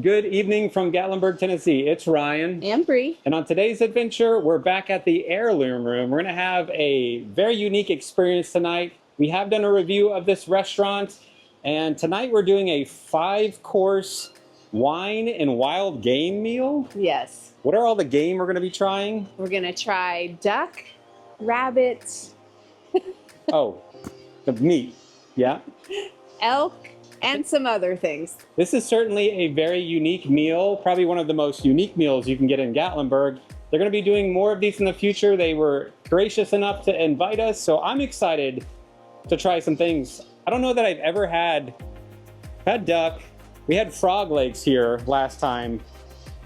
Good evening from Gatlinburg, Tennessee. It's Ryan. And Brie. And on today's adventure, we're back at the Heirloom Room. We're going to have a very unique experience tonight. We have done a review of this restaurant, and tonight we're doing a 5-course wine and wild game meal. Yes. What are all the game we're going to be trying? We're going to try duck, rabbit. Oh, the meat. Yeah. Elk, and some other things. This is certainly a very unique meal, probably one of the most unique meals you can get in Gatlinburg. They're going to be doing more of these in the future. They were gracious enough to invite us, so I'm excited to try some things. I don't know that I've ever had duck. We had frog legs here last time,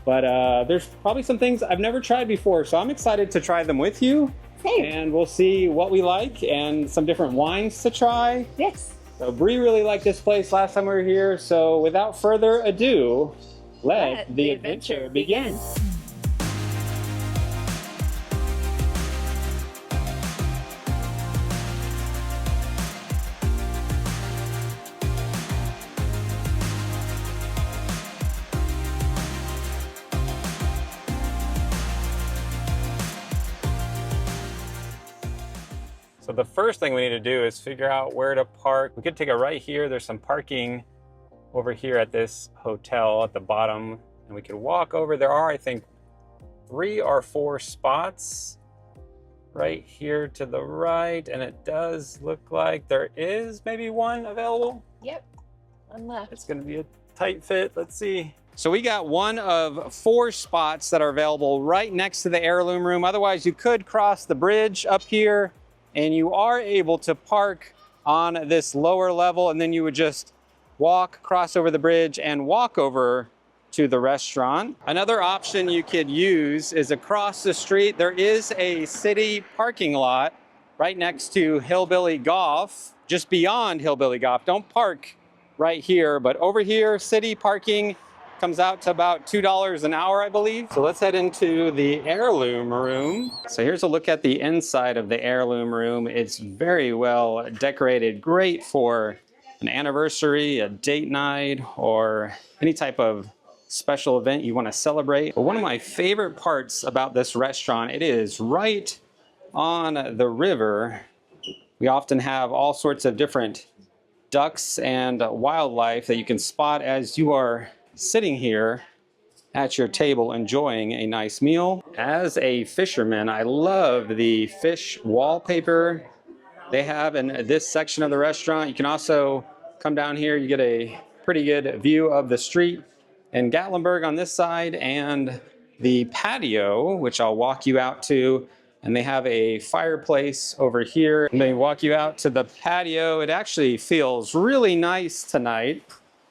but there's probably some things I've never tried before, so I'm excited to try them with you. Same. And we'll see what we like and some different wines to try. Yes. So Brie really liked this place last time we were here, so without further ado, let the adventure begin. So the first thing we need to do is figure out where to park. We could take a right here. There's some parking over here at this hotel at the bottom, and we could walk over. There are, I think, 3 or 4 spots right here to the right, and it does look like there is maybe one available. Yep, one left. It's gonna be a tight fit. Let's see. So we got one of 4 spots that are available right next to the Heirloom Room. Otherwise, you could cross the bridge up here, and you are able to park on this lower level, and then you would just walk, cross over the bridge, and walk over to the restaurant. Another option you could use is across the street. There is a city parking lot right next to Hillbilly Golf, just beyond Hillbilly Golf. Don't park right here, but over here, city parking comes out to about $2 an hour, I believe. So let's head into the Heirloom Room. So here's a look at the inside of the Heirloom Room. It's very well decorated, great for an anniversary, a date night, or any type of special event you want to celebrate. But one of my favorite parts about this restaurant, it is right on the river. We often have all sorts of different ducks and wildlife that you can spot as you are sitting here at your table enjoying a nice meal. As a fisherman, I love the fish wallpaper they have in this section of the restaurant. You can also come down here, you get a pretty good view of the street in Gatlinburg on this side, and the patio, which I'll walk you out to. And they have a fireplace over here, and they walk you out to the patio. It actually feels really nice tonight.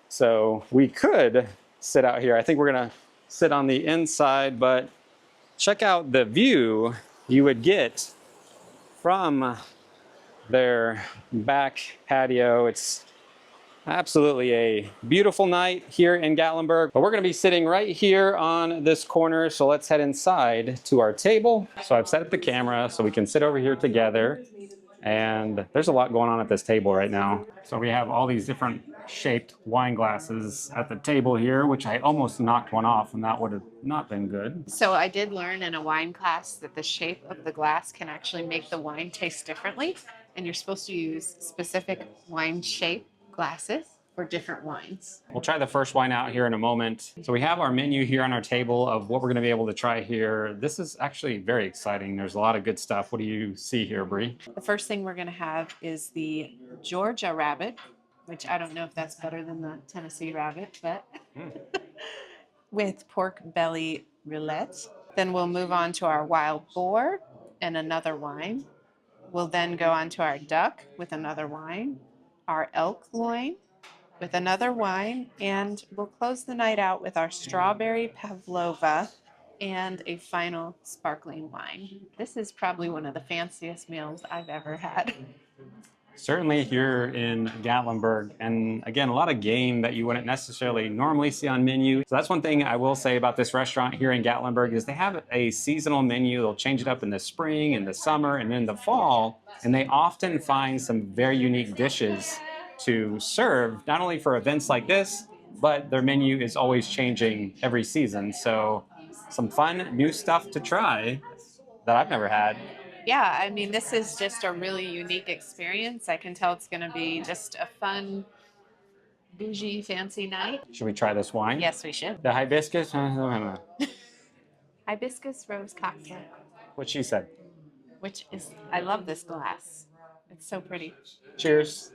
So we could sit out here. I think we're gonna sit on the inside, but check out the view you would get from their back patio. It's absolutely a beautiful night here in Gatlinburg, but we're gonna be sitting right here on this corner. So let's head inside to our table. So I've set up the camera so we can sit over here together. And there's a lot going on at this table right now. So we have all these different shaped wine glasses at the table here, which I almost knocked one off, and that would have not been good. So I did learn in a wine class that the shape of the glass can actually make the wine taste differently, and you're supposed to use specific wine shape glasses for different wines. We'll try the first wine out here in a moment. So we have our menu here on our table of what we're going to be able to try here. This is actually very exciting. There's a lot of good stuff. What do you see here, Brie? The first thing we're going to have is the Georgia rabbit, which I don't know if that's better than the Tennessee rabbit, but with pork belly roulette. Then we'll move on to our wild boar and another wine. We'll then go on to our duck with another wine, our elk loin with another wine, and we'll close the night out with our strawberry pavlova and a final sparkling wine. This is probably one of the fanciest meals I've ever had. Certainly here in Gatlinburg, and again, a lot of game that you wouldn't necessarily normally see on menu. So that's one thing I will say about this restaurant here in Gatlinburg is they have a seasonal menu. They'll change it up in the spring, in the summer, and in the fall, and they often find some very unique dishes to serve, not only for events like this, but their menu is always changing every season. So some fun new stuff to try that I've never had. Yeah, I mean, this is just a really unique experience. I can tell it's going to be just a fun, bougie, fancy night. Should we try this wine? Yes, we should. The hibiscus? Hibiscus rose cocktail, What she said. which is, I love this glass. It's so pretty. Cheers.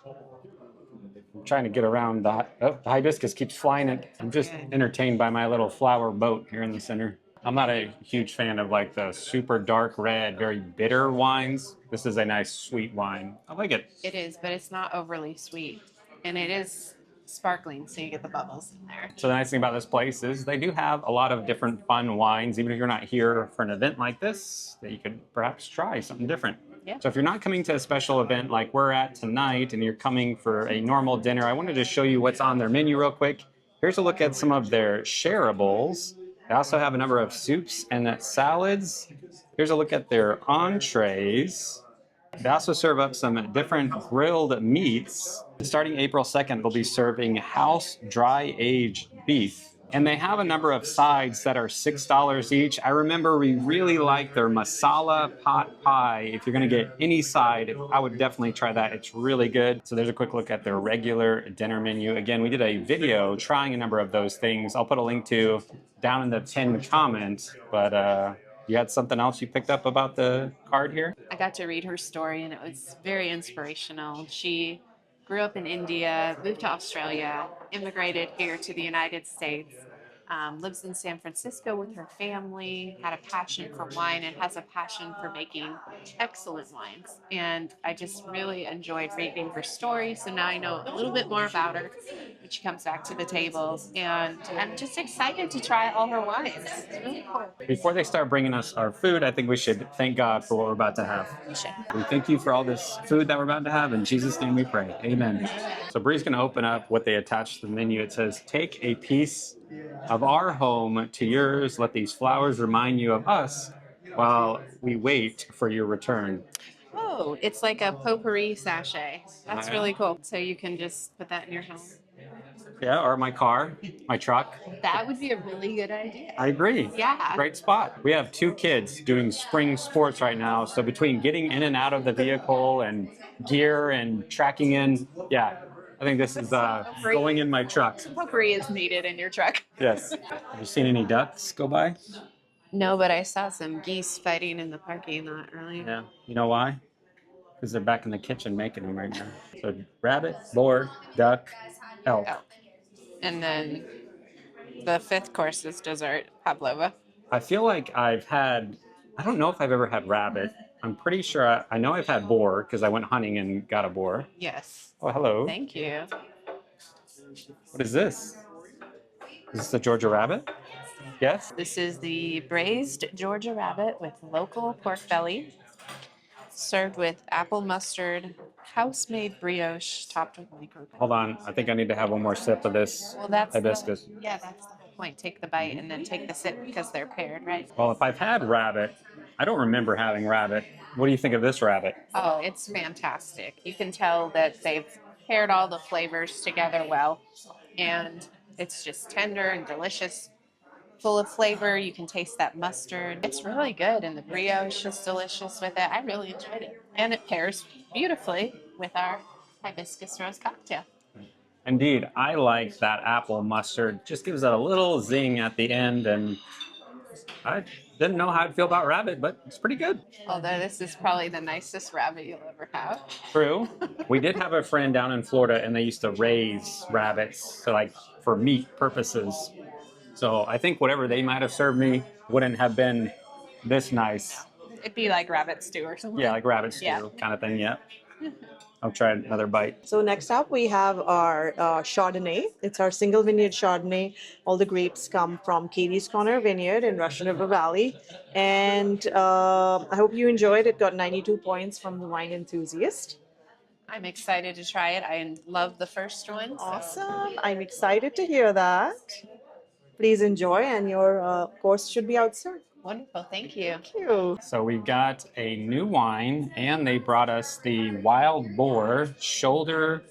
I'm trying to get around the hibiscus keeps flying. I'm just entertained by my little flower boat here in the center. I'm not a huge fan of like the super dark red, very bitter wines. This is a nice sweet wine. I like it. It is, but it's not overly sweet. And it is sparkling, so you get the bubbles in there. So the nice thing about this place is they do have a lot of different fun wines, even if you're not here for an event like this, that you could perhaps try something different. Yeah. So if you're not coming to a special event like we're at tonight and you're coming for a normal dinner, I wanted to show you what's on their menu real quick. Here's a look at some of their shareables. They also have a number of soups and salads. Here's a look at their entrees. They also serve up some different grilled meats. Starting April 2nd, they'll be serving house dry aged beef. And they have a number of sides that are $6 each. I remember we really like their masala pot pie. If you're gonna get any side, I would definitely try that. It's really good. So there's a quick look at their regular dinner menu. Again, we did a video trying a number of those things. I'll put a link to down in the pinned comment, but you had something else you picked up about the card here? I got to read her story, and it was very inspirational. She grew up in India, moved to Australia, immigrated here to the United States, lives in San Francisco with her family, had a passion for wine, and has a passion for making excellent wines. And I just really enjoyed reading her story. So now I know a little bit more about her when she comes back to the table. And I'm just excited to try all her wines. It's really cool. Before they start bringing us our food, I think we should thank God for what we're about to have. We thank you for all this food that we're about to have. In Jesus' name we pray. Amen. So Brie's going to open up what they attached to the menu. It says, "Take a piece of our home to yours. Let these flowers remind you of us while we wait for your return." Oh, it's like a potpourri sachet. That's Yeah. really cool. So you can just put that in your home. Yeah, or my car, my truck. That would be a really good idea. I agree. Yeah. Great spot. We have 2 kids doing spring sports right now. So between getting in and out of the vehicle and gear and tracking in, yeah, I think this is going in my truck. Potpourri is needed in your truck. Yes. Have you seen any ducks go by? No, but I saw some geese fighting in the parking lot earlier. Yeah. You know why? Because they're back in the kitchen making them right now. So rabbit, boar, duck, elk. Elk. And then the 5th course is dessert, pavlova. I feel like I don't know if I've ever had rabbit. I'm pretty sure I know I've had boar because I went hunting and got a boar. Yes. Oh, hello. Thank you. What is this? Is this the Georgia rabbit? Yes? This is the braised Georgia rabbit with local pork belly, served with apple mustard, house-made brioche topped with micro. Hold on. I think I need to have one more sip of this Well, that's hibiscus. that's the whole point. Take the bite and then take the sip because they're paired, right? Well, if I've had rabbit, I don't remember having rabbit. What do you think of this rabbit? Oh, it's fantastic. You can tell that they've paired all the flavors together well, and it's just tender and delicious, full of flavor. You can taste that mustard. It's really good, and the brioche is delicious with it. I really enjoyed it, and it pairs beautifully with our hibiscus rose cocktail. Indeed, I like that apple mustard. Just gives it a little zing at the end, and I didn't know how I'd feel about rabbit, but it's pretty good. Although this is probably the nicest rabbit you'll ever have. True. We did have a friend down in Florida, and they used to raise rabbits for meat purposes. So I think whatever they might have served me wouldn't have been this nice. It'd be like rabbit stew or something. Yeah, like rabbit stew Yeah. kind of thing, yeah. I'll try another bite. So next up we have our Chardonnay. It's our single vineyard Chardonnay. All the grapes come from Katie's Corner Vineyard in Russian River Valley. And I hope you enjoyed it. Got 92 points from the wine enthusiast. I'm excited to try it. I love the first one. So. Awesome. I'm excited to hear that. Please enjoy, and your course should be out soon. Wonderful. Thank you. Thank you. So we got a new wine, and they brought us the Wild Boar Shoulder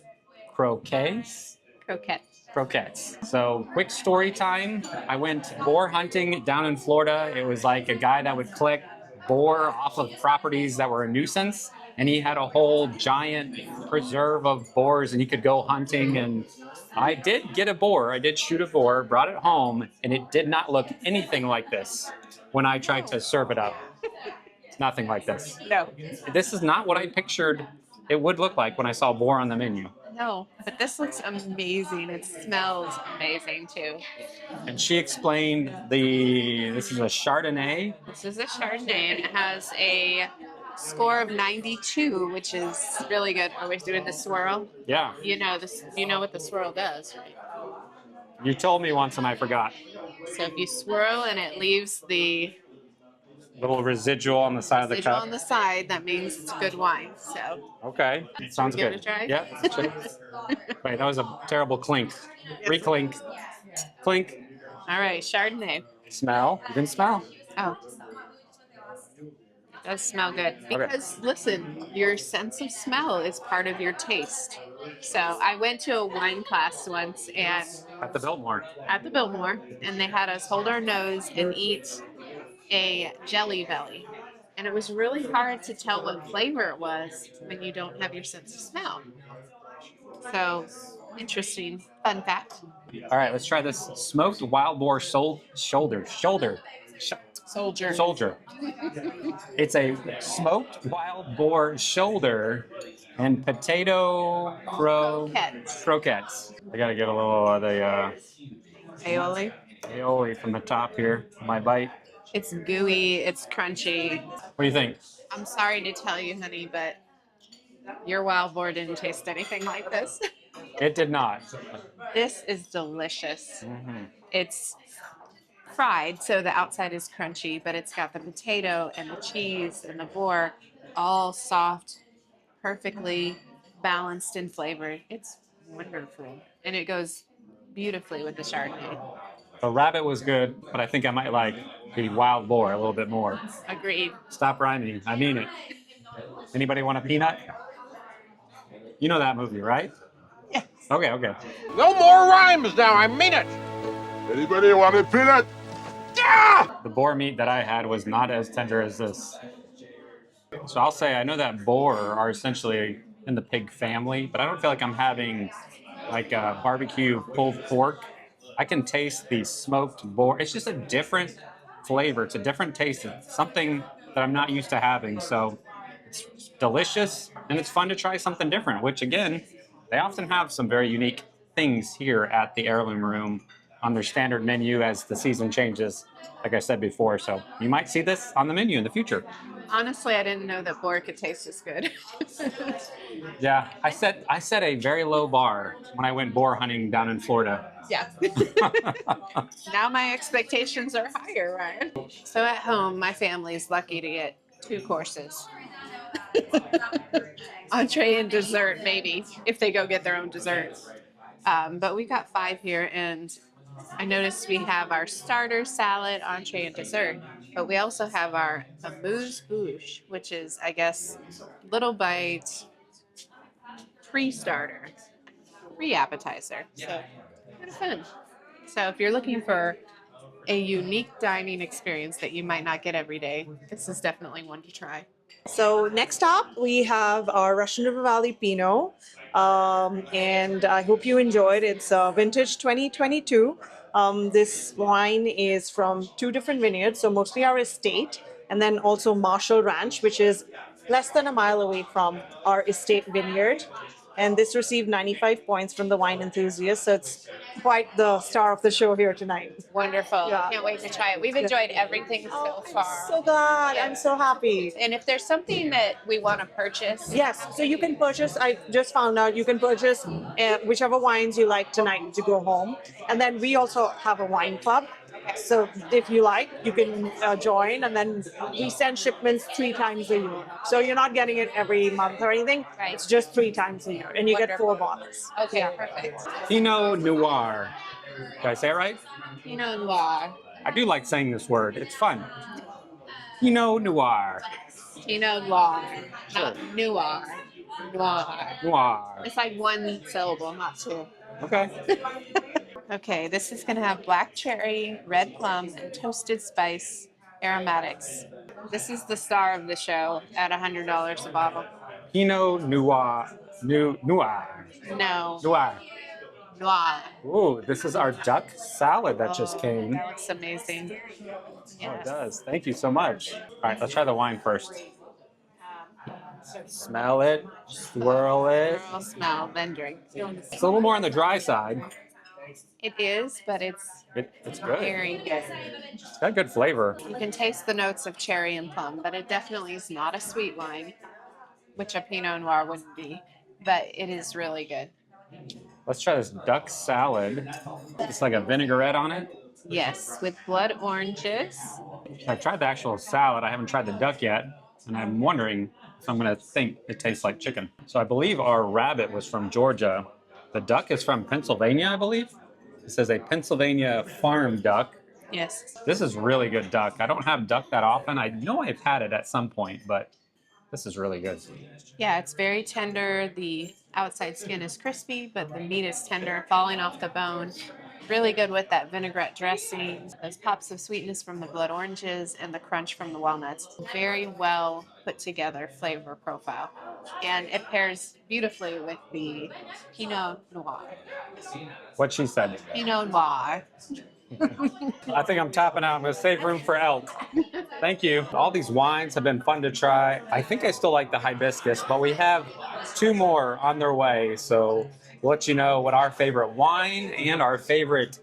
Croquets. Croquette. croquettes. So quick story time. I went boar hunting down in Florida. It was like a guy that would collect boar off of properties that were a nuisance. And he had a whole giant preserve of boars and he could go hunting. And I did get a boar. I did shoot a boar, brought it home, and it did not look anything like this when I tried to serve it up. It's nothing like this. No. This is not what I pictured it would look like when I saw boar on the menu. No, but this looks amazing. It smells amazing too. And she explained this is a Chardonnay. This is a Chardonnay and it has a score of 92, which is really good. Always doing the swirl. Yeah. You know this. You know what the swirl does, right? You told me once and I forgot. So if you swirl and it leaves the Little residual on the side of the residual cup. on the side, that means it's good wine. So Okay. Sounds give good. it a try. Yeah. Wait, that was a terrible clink. Re-clink. Clink. All right, Chardonnay. Smell. You can smell. Oh. It does smell good. Because listen, your sense of smell is part of your taste. So I went to a wine class once and At the Biltmore. at the Biltmore, and they had us hold our nose and eat a Jelly Belly. And it was really hard to tell what flavor it was when you don't have your sense of smell. So, interesting fun fact. All right, let's try this smoked wild boar shoulder. Soldier. It's a smoked wild boar shoulder and potato croquettes. I gotta get a little of the Aioli. aioli from the top here. My bite. It's gooey, it's crunchy. What do you think? I'm sorry to tell you, honey, but your wild boar didn't taste anything like this. It did not. This is delicious. Mm-hmm. It's fried, so the outside is crunchy, but it's got the potato and the cheese and the boar all soft, perfectly balanced and flavored. It's wonderful. And it goes beautifully with the Chardonnay. The rabbit was good, but I think I might like the wild boar a little bit more. Agreed. Stop rhyming. I mean it. Anybody want a peanut? You know that movie, right? Yes. Okay. No more rhymes now, I mean it! Anybody want a peanut? Yeah! The boar meat that I had was not as tender as this. So I'll say I know that boar are essentially in the pig family, but I don't feel like I'm having like a barbecue pulled pork. I can taste the smoked boar. It's just a different flavor. It's a different taste. It's something that I'm not used to having. So it's delicious and it's fun to try something different, which again, they often have some very unique things here at the Heirloom Room on their standard menu as the season changes, like I said before. So you might see this on the menu in the future. Honestly, I didn't know that boar could taste this good. Yeah, I set a very low bar when I went boar hunting down in Florida. Yeah. Now my expectations are higher, Ryan. So at home, my family's lucky to get 2 courses. Entree and dessert, maybe, if they go get their own dessert. But we got 5 here, and I noticed we have our starter, salad, entree, and dessert. But we also have our amuse-bouche, which is, I guess, little bite, pre-starter, pre-appetizer. So, kind of fun. So if you're looking for a unique dining experience that you might not get every day, this is definitely one to try. So next up, we have our Russian River Valley Pinot, and I hope you enjoyed. It's vintage 2022. This wine is from 2 different vineyards, so mostly our estate, and then also Marshall Ranch, which is less than a mile away from our estate vineyard. And this received 95 points from the wine enthusiast, so it's quite the star of the show here tonight. Wonderful. Yeah. I can't wait to try it. We've enjoyed everything so far. So glad. I'm so happy. And if there's something that we want to purchase, Yes, so you can purchase, I just found out, you can purchase whichever wines you like tonight to go home. And then we also have a wine club. So if you like, you can join, and then we send shipments 3 times a year. So you're not getting it every month or anything. Right. It's just 3 times a year, and you get 4 Wonderful. bottles. okay, Yeah. perfect. Pinot Noir. Did I say it right? Pinot Noir. I do like saying this word. It's fun. Pinot Noir. Pinot Noir. Not noir. Noir. Noir. It's like 1 syllable, not 2. Okay. Okay, this is going to have black cherry, red plum, and toasted spice aromatics. This is the star of the show at $100 a bottle. Pinot Noir. Noir. No, Noir. noir. Ooh, this is our duck salad that just came. That looks amazing. Oh, it Yes. does. Thank you so much. All right, let's try the wine first. Smell it, swirl it. Swirl, smell, then drink. It's a little more on the dry side. It is, but it's It's good. very good. It's got good flavor. You can taste the notes of cherry and plum, but it definitely is not a sweet wine, which a Pinot Noir wouldn't be, but it is really good. Let's try this duck salad. It's like a vinaigrette on it. Yes, with blood oranges. I've tried the actual salad. I haven't tried the duck yet, and I'm wondering if I'm going to think it tastes like chicken. So I believe our rabbit was from Georgia. The duck is from Pennsylvania, I believe. It says a Pennsylvania farm duck. Yes. This is really good duck. I don't have duck that often. I know I've had it at some point, but this is really good. Yeah, it's very tender. The outside skin is crispy, but the meat is tender, falling off the bone. Really good with that vinaigrette dressing, those pops of sweetness from the blood oranges, and the crunch from the walnuts. Very well put together flavor profile. And it pairs beautifully with the Pinot Noir. What she said. Pinot Noir. I think I'm topping out. I'm going to save room for elk. Thank you. All these wines have been fun to try. I think I still like the hibiscus, but we have 2 more on their way. So we'll let you know what our favorite wine and our favorite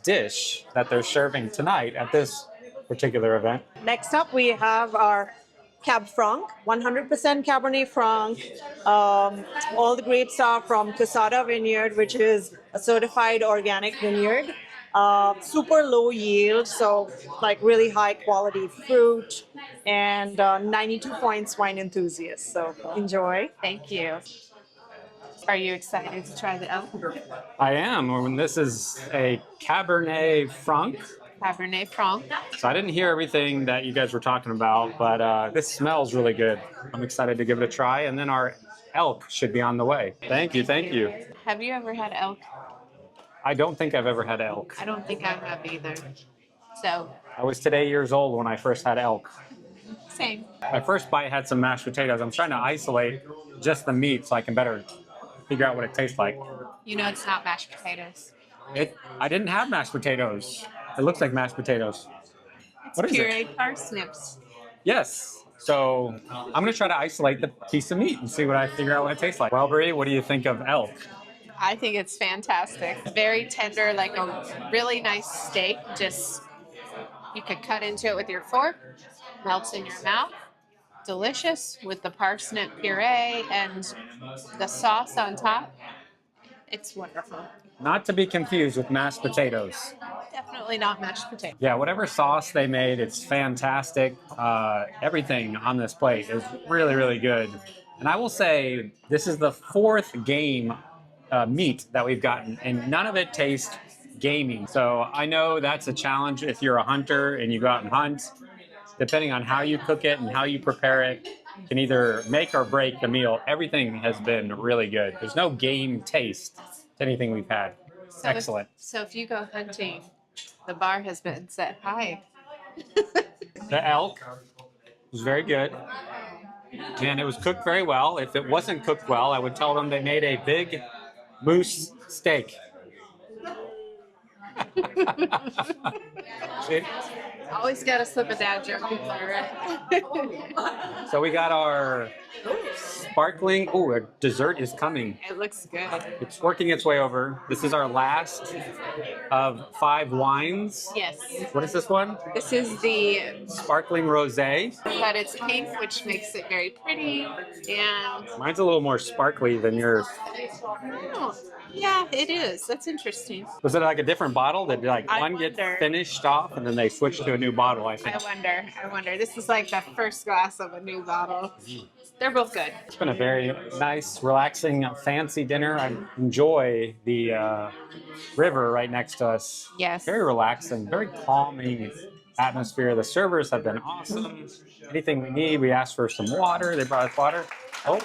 dish that they're serving tonight at this particular event. Next up, we have our Cab Franc, 100% Cabernet Franc. All the grapes are from Quesada Vineyard, which is a certified organic vineyard. Super low yield, so like really high quality fruit, and 92 points wine enthusiast. So enjoy. Thank you. Are you excited to try the elk? I am. This is a Cabernet Franc. Cabernet Franc. So I didn't hear everything that you guys were talking about, but this smells really good. I'm excited to give it a try, and then our elk should be on the way. Thank you, thank you. Have you ever had elk? I don't think I've ever had elk. I don't think I have either. So, I was today years old when I first had elk. same. My first bite had some mashed potatoes. I'm trying to isolate just the meat so I can better figure out what it tastes like. You know it's not mashed potatoes. I didn't have mashed potatoes. It looks like mashed potatoes. It's What is it? pureed parsnips. Yes. So I'm going to try to isolate the piece of meat and see what I figure out what it tastes like. Well, Brie, what do you think of elk? I think it's fantastic. Very tender, like a really nice steak. Just, you could cut into it with your fork, melts in your mouth. Delicious with the parsnip puree and the sauce on top. It's wonderful. Not to be confused with mashed potatoes. Definitely not mashed potato. Yeah, whatever sauce they made, it's fantastic. Everything on this plate is really, really good. And I will say, this is the 4th game meat that we've gotten, and none of it tastes gamey. So I know that's a challenge if you're a hunter and you go out and hunt. Depending on how you cook it and how you prepare it, can either make or break the meal. Everything has been really good. There's no game taste to anything we've had. So Excellent. So if you go hunting, the bar has been set high. The elk was very good, and it was cooked very well. If it wasn't cooked well, I would tell them they made a big moose steak. Always got to slip a dad joke in there, right? So we got our sparkling. Oh, our dessert is coming. It looks good. It's working its way over. This is our last of 5 wines. Yes. What is this one? This is the, Sparkling rosé. but it's pink, which makes it very pretty. And Mine's a little more sparkly than yours. oh, yeah, it is. That's interesting. Was it like a different bottle? Did like I one get wonder. finished off and then they switched to a new bottle? I think. I wonder. This is like the first glass of a new bottle. They're both good. It's been a very nice, relaxing, fancy dinner. I enjoy the river right next to us. Yes. Very relaxing, very calming atmosphere. The servers have been awesome. Anything we need, we asked for some water. They brought us water. Oh,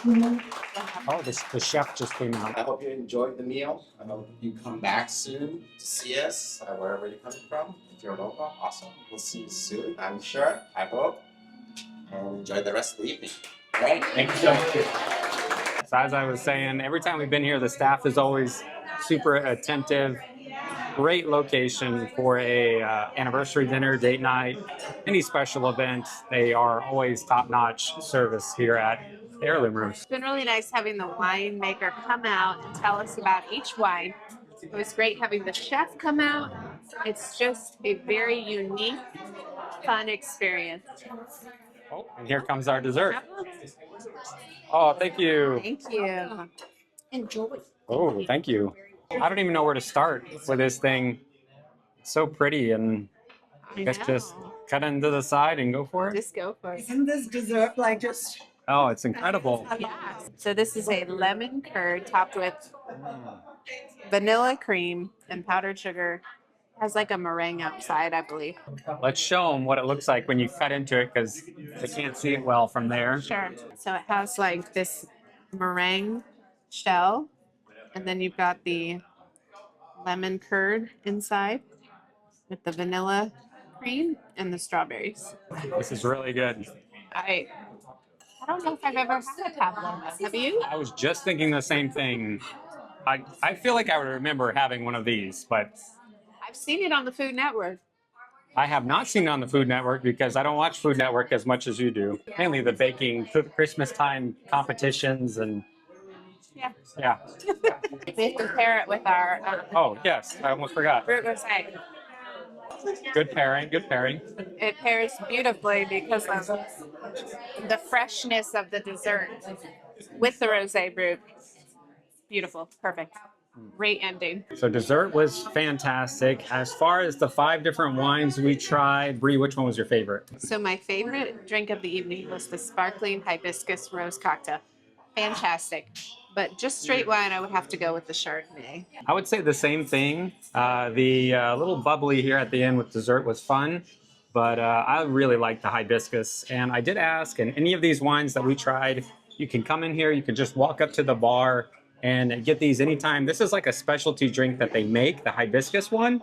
the chef just came out. I hope you enjoyed the meal. I hope you come back soon to see us wherever you're coming from. If you're local, awesome. We'll see you soon, I'm sure. I hope. And enjoy the rest of the evening. All right. Thank you so much. So as I was saying, every time we've been here, the staff is always super attentive. Great location for a anniversary dinner, date night, any special event. They are always top-notch service here at the Heirloom Room. It's been really nice having the winemaker come out and tell us about each wine. It was great having the chef come out. It's just a very unique, fun experience. Oh, and here comes our dessert. Oh, thank you. Thank you. Enjoy. Oh, thank you. I don't even know where to start with this thing. It's so pretty, and I guess just cut it into the side and go for it. Just go for it. Isn't this dessert like just... Oh, it's incredible. Yeah. So this is a lemon curd topped with vanilla cream and powdered sugar. Has like a meringue outside, I believe. Let's show them what it looks like when you cut into it, because they can't see it well from there. Sure. So it has like this meringue shell, and then you've got the lemon curd inside with the vanilla cream and the strawberries. This is really good. I don't know if I've ever had a pavlova. Have you? I was just thinking the same thing. I feel like I would remember having one of these, but I've seen it on the Food Network. I have not seen it on the Food Network because I don't watch Food Network as much as you do. Mainly the baking, Christmas time competitions, and yeah. We have to pair it with our Oh yes, I almost forgot. Brut Rosé. Good pairing, good pairing. It pairs beautifully because of the freshness of the dessert with the rosé brut. Beautiful, perfect. Great ending. So dessert was fantastic. As far as the 5 different wines we tried, Brie, which one was your favorite? So my favorite drink of the evening was the sparkling hibiscus rose cocktail. Fantastic. But just straight wine, I would have to go with the Chardonnay. I would say the same thing. The little bubbly here at the end with dessert was fun, but I really liked the hibiscus. And I did ask, and any of these wines that we tried, you can come in here, you can just walk up to the bar and get these anytime. This is like a specialty drink that they make, the hibiscus one.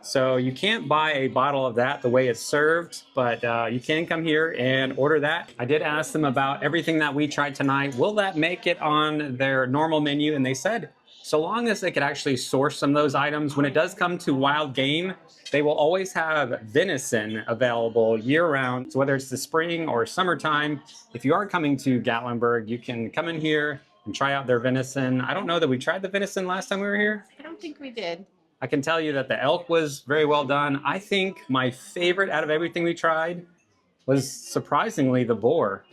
So you can't buy a bottle of that the way it's served, but you can come here and order that. I did ask them about everything that we tried tonight. Will that make it on their normal menu? And they said, so long as they could actually source some of those items, when it does come to wild game, they will always have venison available year-round. So whether it's the spring or summertime, if you are coming to Gatlinburg, you can come in here and try out their venison. I don't know that we tried the venison last time we were here. I don't think we did. I can tell you that the elk was very well done. I think my favorite out of everything we tried was surprisingly the boar.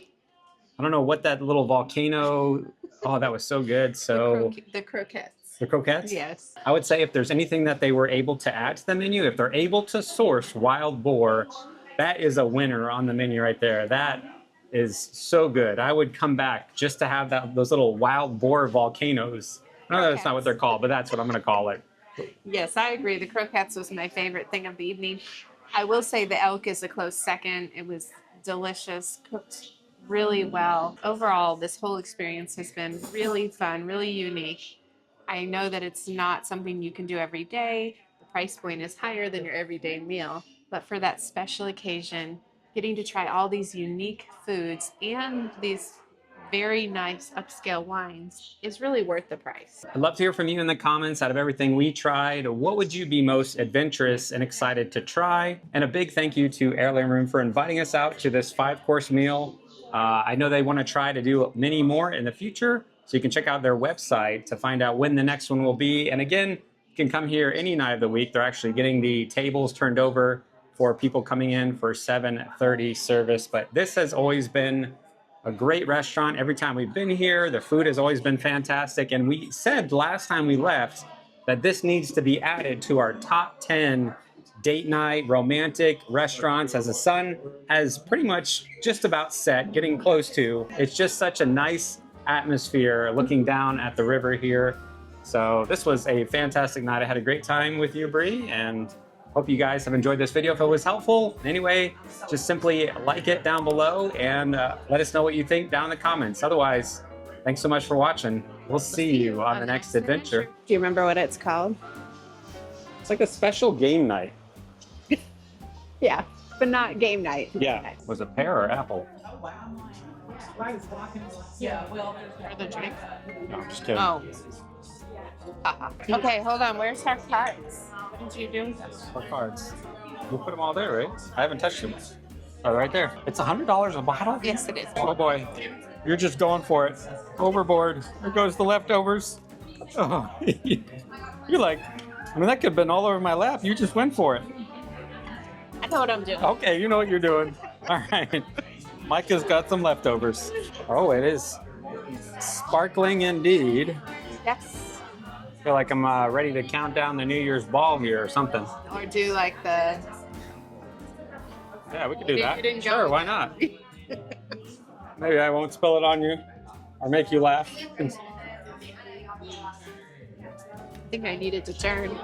I don't know what that little volcano, oh, that was so good. So The croquettes. the croquettes? Yes. I would say if there's anything that they were able to add to the menu, if they're able to source wild boar, that is a winner on the menu right there. That is so good. I would come back just to have those little wild boar volcanoes. I know that's not what they're called, but that's what I'm going to call it. Yes, I agree. The croquettes was my favorite thing of the evening. I will say the elk is a close second. It was delicious, cooked really well. Overall, this whole experience has been really fun, really unique. I know that it's not something you can do every day. The price point is higher than your everyday meal. But for that special occasion, getting to try all these unique foods and these very nice upscale wines is really worth the price. I'd love to hear from you in the comments. Out of everything we tried, what would you be most adventurous and excited to try? And a big thank you to Heirloom Room for inviting us out to this 5-course meal. I know they want to try to do many more in the future, so you can check out their website to find out when the next one will be. And again, you can come here any night of the week. They're actually getting the tables turned over for people coming in for 7:30 service. But this has always been a great restaurant. Every time we've been here, the food has always been fantastic. And we said last time we left that this needs to be added to our top 10 date night romantic restaurants, as the sun has pretty much just about set, getting close to. It's just such a nice atmosphere looking down at the river here. So this was a fantastic night. I had a great time with you, Brie, and Hope you guys have enjoyed this video. If it was helpful in any way, just simply like it down below and let us know what you think down in the comments. Otherwise, thanks so much for watching. We'll see you on the next adventure. Do you remember what it's called? It's like a special game night. Yeah, but not game night. Yeah. Was it pear or apple? Or the drink. No, I'm just kidding. Oh. Okay, hold on. Where's our cards? What did you do? Our cards. You put them all there, right? I haven't touched them. Oh, right there. It's $100 a bottle? Yes, it is. Oh boy. You're just going for it. Overboard. There goes the leftovers. Oh. You're like, I mean, that could have been all over my lap. You just went for it. I know what I'm doing. Okay, you know what you're doing. All right. Micah's got some leftovers. Oh, it is sparkling indeed. Yes. I feel like I'm ready to count down the New Year's ball here or something. Or do like the... Yeah, we could do You that. didn't go Sure, with why not? Maybe I won't spill it on you or make you laugh. I think I needed to turn.